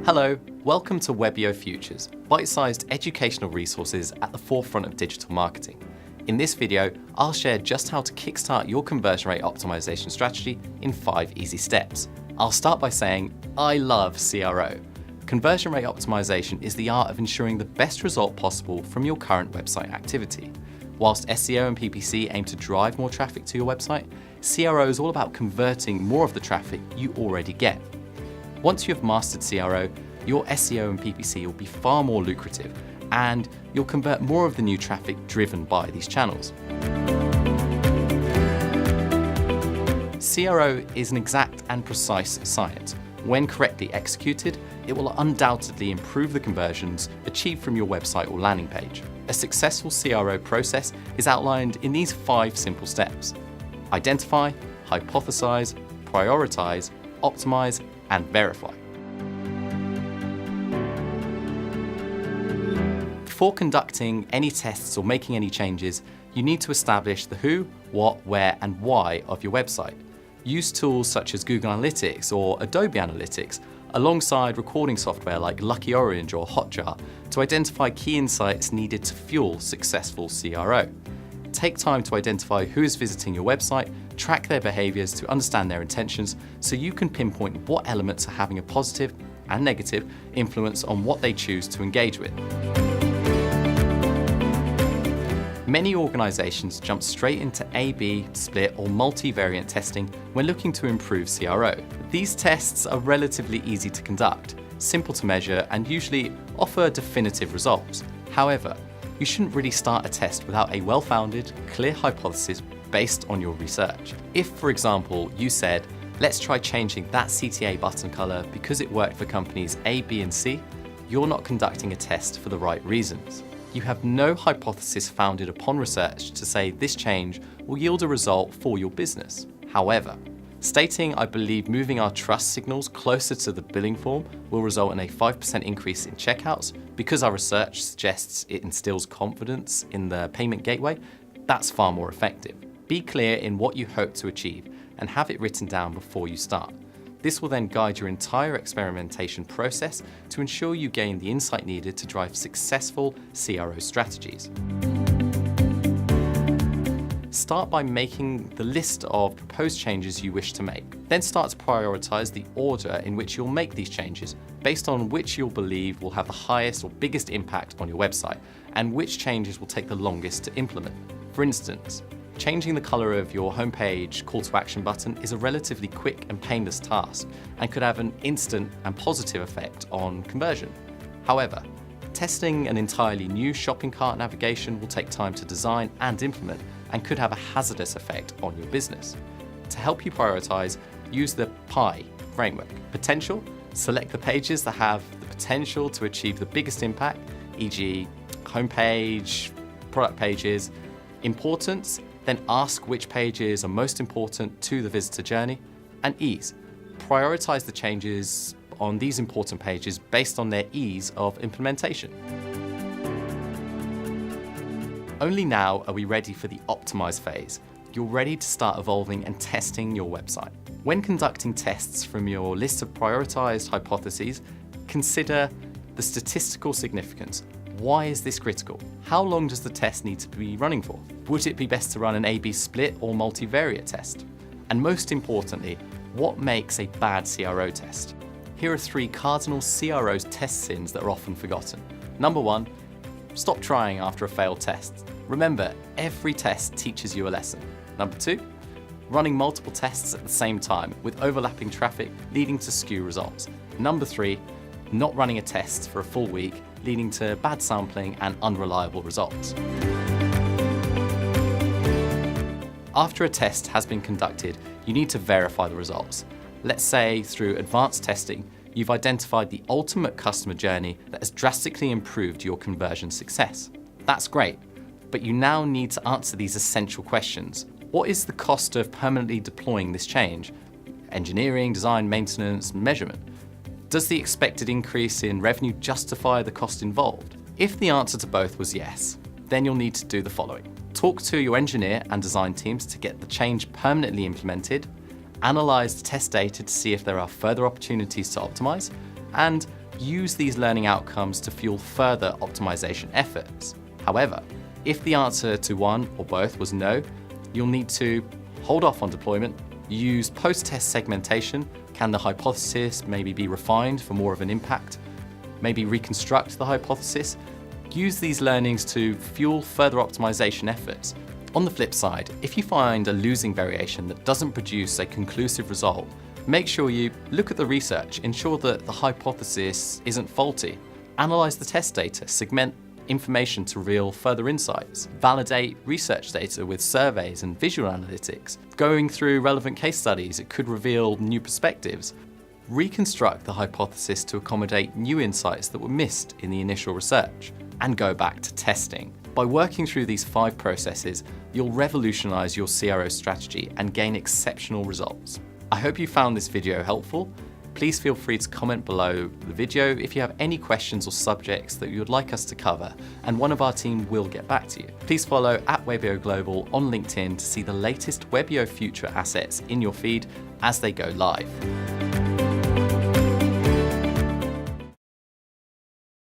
Hello, welcome to Webeo Futures, bite-sized educational resources at the forefront of digital marketing. In this video, I'll share just how to kickstart your conversion rate optimization strategy in 5 easy steps. I'll start by saying, I love CRO. Conversion rate optimization is the art of ensuring the best result possible from your current website activity. Whilst SEO and PPC aim to drive more traffic to your website, CRO is all about converting more of the traffic you already get. Once you have mastered CRO, your SEO and PPC will be far more lucrative, and you'll convert more of the new traffic driven by these channels. CRO is an exact and precise science. When correctly executed, it will undoubtedly improve the conversions achieved from your website or landing page. A successful CRO process is outlined in these 5 simple steps: identify, hypothesize, prioritize, optimize, and verify. Before conducting any tests or making any changes, you need to establish the who, what, where, and why of your website. Use tools such as Google Analytics or Adobe Analytics alongside recording software like Lucky Orange or Hotjar to identify key insights needed to fuel successful CRO. Take time to identify who is visiting your website, track their behaviors to understand their intentions so you can pinpoint what elements are having a positive and negative influence on what they choose to engage with. Many organizations jump straight into A/B, split, or multivariate testing when looking to improve CRO. These tests are relatively easy to conduct, simple to measure, and usually offer definitive results. However, you shouldn't really start a test without a well-founded, clear hypothesis based on your research. If, for example, you said, let's try changing that CTA button color because it worked for companies A, B, and C, you're not conducting a test for the right reasons. You have no hypothesis founded upon research to say this change will yield a result for your business. However, stating I believe moving our trust signals closer to the billing form will result in a 5% increase in checkouts because our research suggests it instills confidence in the payment gateway, that's far more effective. Be clear in what you hope to achieve and have it written down before you start. This will then guide your entire experimentation process to ensure you gain the insight needed to drive successful CRO strategies. Start by making the list of proposed changes you wish to make. Then start to prioritize the order in which you'll make these changes, based on which you'll believe will have the highest or biggest impact on your website, and which changes will take the longest to implement. For instance, changing the color of your homepage call to action button is a relatively quick and painless task and could have an instant and positive effect on conversion. However, testing an entirely new shopping cart navigation will take time to design and implement and could have a hazardous effect on your business. To help you prioritize, use the PI framework. Potential: select the pages that have the potential to achieve the biggest impact, e.g. homepage, product pages. Importance: then ask which pages are most important to the visitor journey. And ease: prioritize the changes on these important pages based on their ease of implementation. Only now are we ready for the optimize phase. You're ready to start evolving and testing your website. When conducting tests from your list of prioritized hypotheses, consider the statistical significance. Why is this critical? How long does the test need to be running for? Would it be best to run an A/B split or multivariate test? And most importantly, what makes a bad CRO test? Here are 3 cardinal CRO test sins that are often forgotten. Number 1, stop trying after a failed test. Remember, every test teaches you a lesson. Number 2, running multiple tests at the same time with overlapping traffic leading to skew results. Number 3, not running a test for a full week leading to bad sampling and unreliable results. After a test has been conducted, you need to verify the results. Let's say through advanced testing, you've identified the ultimate customer journey that has drastically improved your conversion success. That's great, but you now need to answer these essential questions. What is the cost of permanently deploying this change? Engineering, design, maintenance, measurement. Does the expected increase in revenue justify the cost involved? If the answer to both was yes, then you'll need to do the following. Talk to your engineer and design teams to get the change permanently implemented, analyze the test data to see if there are further opportunities to optimize, and use these learning outcomes to fuel further optimization efforts. However, if the answer to one or both was no, you'll need to hold off on deployment, use post-test segmentation. Can the hypothesis maybe be refined for more of an impact? Maybe reconstruct the hypothesis. Use these learnings to fuel further optimization efforts. On the flip side, if you find a losing variation that doesn't produce a conclusive result, make sure you look at the research, ensure that the hypothesis isn't faulty. Analyze the test data, segment information to reveal further insights. Validate research data with surveys and visual analytics. Going through relevant case studies, it could reveal new perspectives. Reconstruct the hypothesis to accommodate new insights that were missed in the initial research. And go back to testing. By working through these 5 processes, you'll revolutionize your CRO strategy and gain exceptional results. I hope you found this video helpful. Please feel free to comment below the video if you have any questions or subjects that you would like us to cover, and one of our team will get back to you. Please follow @Webeo Global on LinkedIn to see the latest Webeo future assets in your feed as they go live.